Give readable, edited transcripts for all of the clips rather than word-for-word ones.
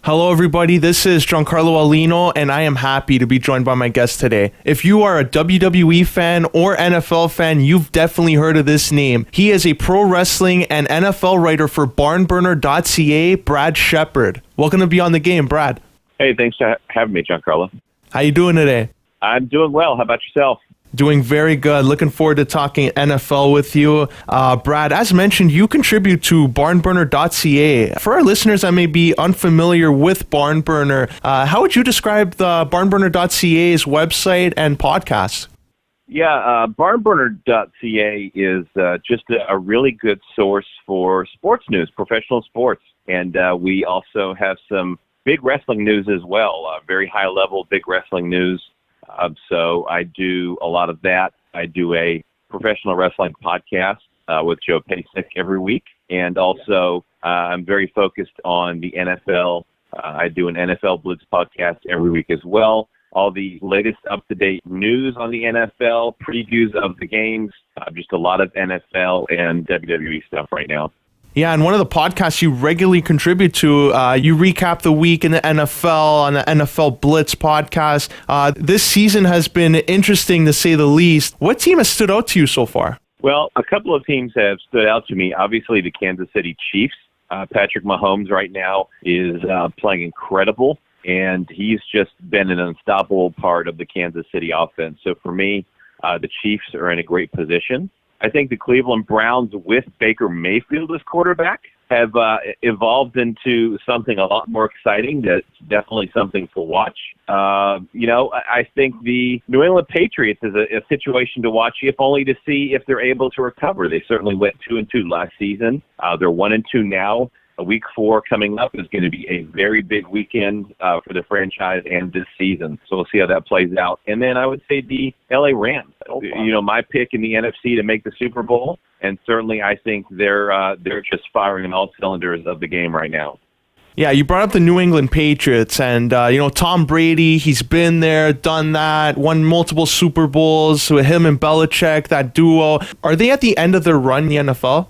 Hello, everybody. This is Giancarlo Aulino, and I am happy to be joined by my guest today. If you are a WWE fan or NFL fan, you've definitely heard of this name. He is a pro wrestling and NFL writer for Barnburner CA, Brad Shepard. Welcome to Beyond the Game, Brad. Hey, thanks for having me, Giancarlo. How you doing today? I'm doing well. How about yourself? Doing very good. Looking forward to talking NFL with you. Brad, as mentioned, you contribute to Barnburner.ca. For our listeners that may be unfamiliar with Barnburner, how would you describe the Barnburner.ca's website and podcast? Yeah, Barnburner.ca is just a really good source for sports news, professional sports. And we also have some big wrestling news as well, very high-level big wrestling news. So I do a lot of that. I do a professional wrestling podcast with Joe Pasek every week. And also I'm very focused on the NFL. I do an NFL Blitz podcast every week as well. All the latest up-to-date news on the NFL, previews of the games, just a lot of NFL and WWE stuff right now. Yeah, and one of the podcasts you regularly contribute to, you recap the week in the NFL on the NFL Blitz podcast. This season has been interesting to say the least. What team has stood out to you so far? Well, a couple of teams have stood out to me. Obviously, the Kansas City Chiefs. Patrick Mahomes right now is playing incredible, and he's just been an unstoppable part of the Kansas City offense. So for me, the Chiefs are in a great position. I think the Cleveland Browns with Baker Mayfield as quarterback have evolved into something a lot more exciting. That's definitely something to watch. I think the New England Patriots is a situation to watch, if only to see if they're able to recover. They certainly went 2-2 last season. They're 1-2 now. Week 4 coming up is going to be a very big weekend for the franchise and this season. So we'll see how that plays out. And then I would say the LA Rams. My pick in the NFC to make the Super Bowl. And certainly I think they're just firing on all cylinders of the game right now. Yeah, you brought up the New England Patriots, and Tom Brady, he's been there, done that, won multiple Super Bowls with him and Belichick, that duo. Are they at the end of their run in the NFL?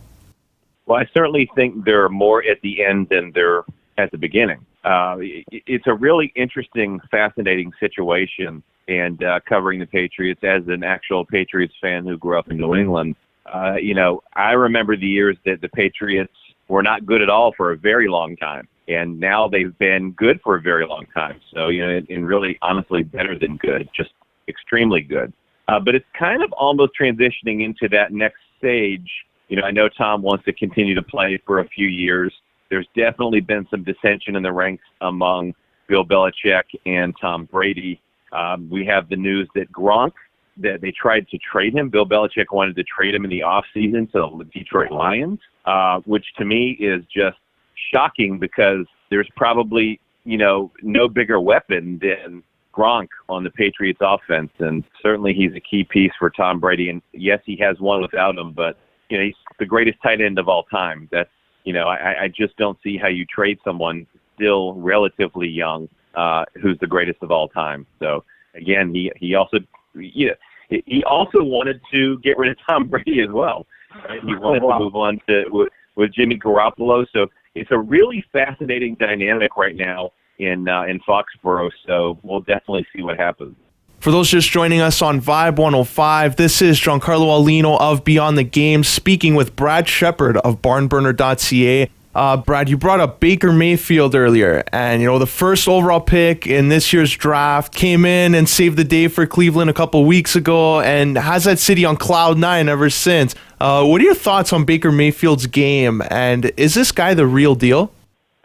Well, I certainly think they're more at the end than they're at the beginning. It's a really interesting, fascinating situation, and covering the Patriots as an actual Patriots fan who grew up in New England. I remember the years that the Patriots were not good at all for a very long time, and now they've been good for a very long time. So, and really, honestly, better than good, just extremely good. But it's kind of almost transitioning into that next stage. I know Tom wants to continue to play for a few years. There's definitely been some dissension in the ranks among Bill Belichick and Tom Brady. We have the news that Gronk, that they tried to trade him. Bill Belichick wanted to trade him in the offseason to the Detroit Lions, which to me is just shocking because there's probably, no bigger weapon than Gronk on the Patriots offense. And certainly he's a key piece for Tom Brady. And yes, he has one without him, but he's the greatest tight end of all time. That's, I just don't see how you trade someone still relatively young, who's the greatest of all time. So again, he also wanted to get rid of Tom Brady as well. Right? He wanted to move on with Jimmy Garoppolo. So it's a really fascinating dynamic right now in Foxborough. So we'll definitely see what happens. For those just joining us on Vibe 105, this is Giancarlo Aulino of Beyond the Game speaking with Brad Shepard of Barnburner.ca. Brad, you brought up Baker Mayfield earlier, and the first overall pick in this year's draft came in and saved the day for Cleveland a couple weeks ago and has that city on cloud 9 ever since. What are your thoughts on Baker Mayfield's game, and is this guy the real deal?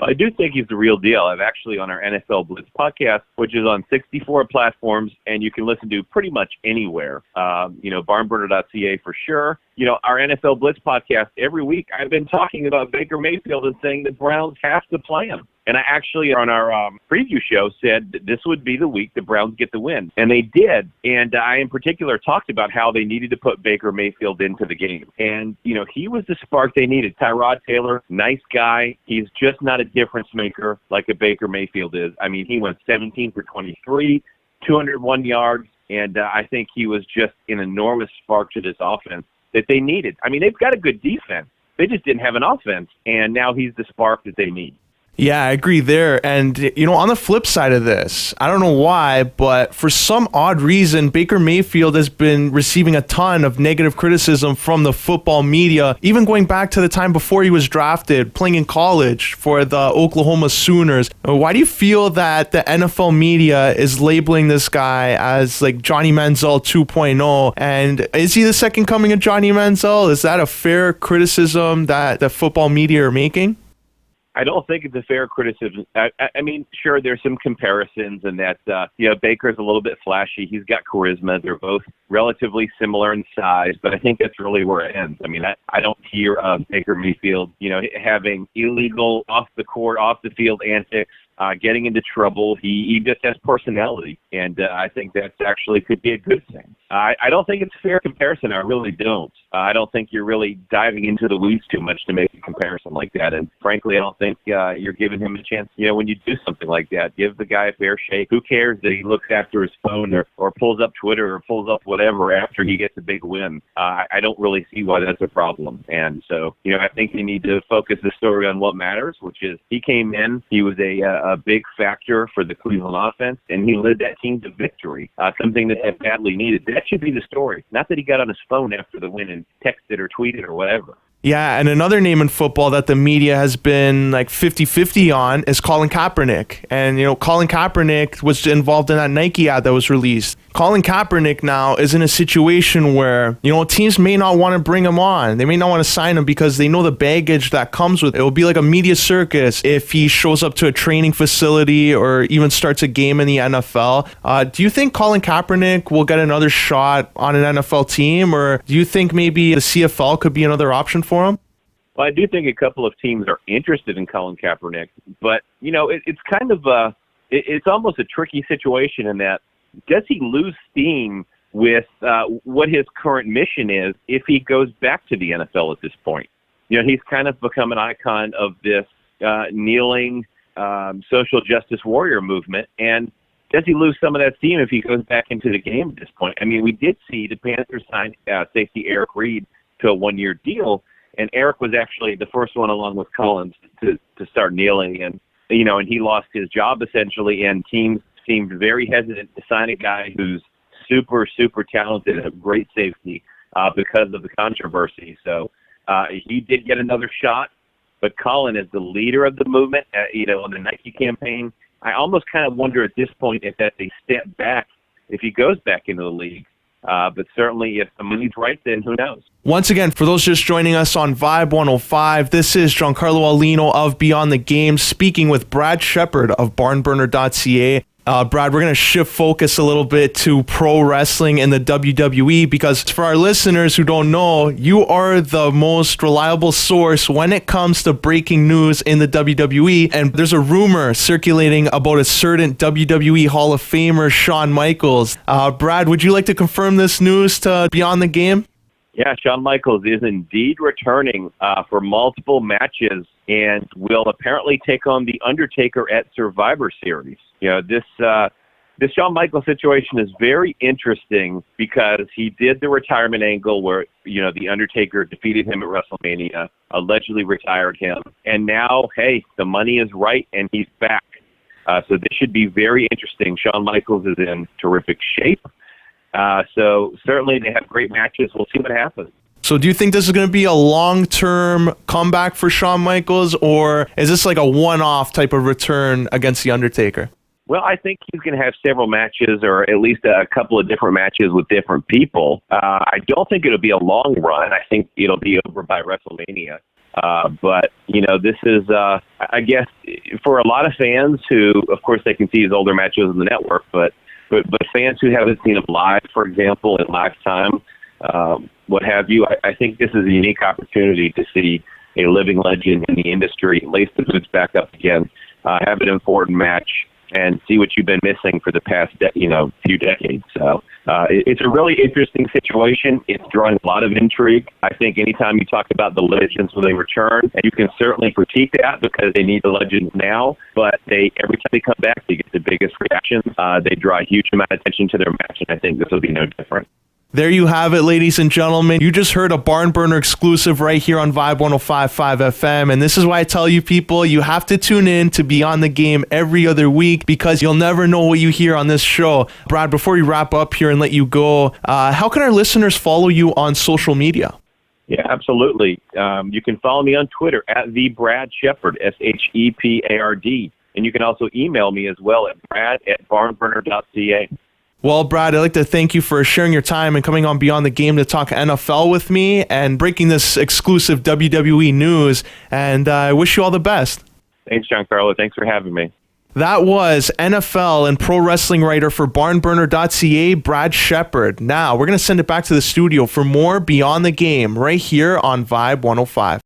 I do think he's the real deal. I'm actually on our NFL Blitz podcast, which is on 64 platforms, and you can listen to pretty much anywhere. Barnburner.ca for sure. Our NFL Blitz podcast, every week I've been talking about Baker Mayfield and saying the Browns have to play him. And I actually, on our preview show, said that this would be the week the Browns get the win. And they did. And I, in particular, talked about how they needed to put Baker Mayfield into the game. And, he was the spark they needed. Tyrod Taylor, nice guy. He's just not a difference maker like a Baker Mayfield is. I mean, he went 17 for 23, 201 yards. And I think he was just an enormous spark to this offense that they needed. I mean, they've got a good defense. They just didn't have an offense. And now he's the spark that they need. Yeah, I agree there. And, on the flip side of this, I don't know why, but for some odd reason, Baker Mayfield has been receiving a ton of negative criticism from the football media, even going back to the time before he was drafted, playing in college for the Oklahoma Sooners. Why do you feel that the NFL media is labeling this guy as like Johnny Manziel 2.0? And is he the second coming of Johnny Manziel? Is that a fair criticism that the football media are making? I don't think it's a fair criticism. I mean, sure, there's some comparisons in that, Baker's a little bit flashy. He's got charisma. They're both relatively similar in size, but I think that's really where it ends. I mean, I don't hear of Baker Mayfield, having illegal off the court, off the field antics, getting into trouble. He just has personality, and I think that actually could be a good thing. I don't think it's a fair comparison. I really don't. I don't think you're really diving into the weeds too much to make a comparison like that. And frankly, I don't think you're giving him a chance. When you do something like that, give the guy a fair shake. Who cares that he looks after his phone or pulls up Twitter or pulls up whatever after he gets a big win? I don't really see why that's a problem. And so, I think you need to focus the story on what matters, which is he came in, he was a big factor for the Cleveland offense, and he led that team to victory, something that they badly needed. That should be the story, not that he got on his phone after the win and texted or tweeted or whatever. Yeah, and another name in football that the media has been like 50-50 on is Colin Kaepernick. And, Colin Kaepernick was involved in that Nike ad that was released. Colin Kaepernick now is in a situation where, teams may not want to bring him on. They may not want to sign him because they know the baggage that comes with it. It will be like a media circus if he shows up to a training facility or even starts a game in the NFL. Do you think Colin Kaepernick will get another shot on an NFL team, or do you think maybe the CFL could be another option for him? Well, I do think a couple of teams are interested in Colin Kaepernick, but, it's kind of it's almost a tricky situation in that, does he lose steam with what his current mission is if he goes back to the NFL at this point? He's kind of become an icon of this kneeling social justice warrior movement, and does he lose some of that steam if he goes back into the game at this point? I mean, we did see the Panthers sign safety Eric Reed to a one-year deal, and Eric was actually the first one along with Collins to start kneeling, and he lost his job essentially, and teams seemed very hesitant to sign a guy who's super, super talented, a great safety because of the controversy. So he did get another shot, but Colin is the leader of the movement, in the Nike campaign. I almost kind of wonder at this point if that's a step back if he goes back into the league. But certainly if the money's right, then who knows? Once again, for those just joining us on Vibe 105, this is Giancarlo Aulino of Beyond the Game speaking with Brad Shepard of Barnburner CA. Brad, we're going to shift focus a little bit to pro wrestling in the WWE because for our listeners who don't know, you are the most reliable source when it comes to breaking news in the WWE. And there's a rumor circulating about a certain WWE Hall of Famer, Shawn Michaels. Brad, would you like to confirm this news to Beyond the Game? Yeah, Shawn Michaels is indeed returning for multiple matches and will apparently take on the Undertaker at Survivor Series. This Shawn Michaels situation is very interesting because he did the retirement angle where, the Undertaker defeated him at WrestleMania, allegedly retired him, and now, hey, the money is right and he's back. So this should be very interesting. Shawn Michaels is in terrific shape. So certainly they have great matches. We'll see what happens. So do you think this is going to be a long-term comeback for Shawn Michaels, or is this like a one-off type of return against The Undertaker? Well, I think he's going to have several matches, or at least a couple of different matches with different people. I don't think it'll be a long run. I think it'll be over by WrestleMania. But, this is, I guess, for a lot of fans who, of course, they can see his older matches on the network, but fans who haven't seen him live, for example, in Lifetime, what have you, I think this is a unique opportunity to see a living legend in the industry lace the boots back up again, have an important match, and see what you've been missing for the past few decades. So it's a really interesting situation. It's drawing a lot of intrigue. I think anytime you talk about the legends when they return, and you can certainly critique that because they need the legends now, but every time they come back, they get the biggest reactions. They draw a huge amount of attention to their match, and I think this will be no different. There you have it, ladies and gentlemen. You just heard a Barnburner exclusive right here on Vibe 105.5 FM. And this is why I tell you people, you have to tune in to Beyond the Game every other week because you'll never know what you hear on this show. Brad, before we wrap up here and let you go, how can our listeners follow you on social media? Yeah, absolutely. You can follow me on Twitter at the Brad Shepard, Shepard. And you can also email me as well at brad@barnburner.ca. Well, Brad, I'd like to thank you for sharing your time and coming on Beyond the Game to talk NFL with me and breaking this exclusive WWE news. And I wish you all the best. Thanks, Giancarlo. Thanks for having me. That was NFL and pro wrestling writer for Barnburner.ca, Brad Shepard. Now, we're going to send it back to the studio for more Beyond the Game right here on Vibe 105.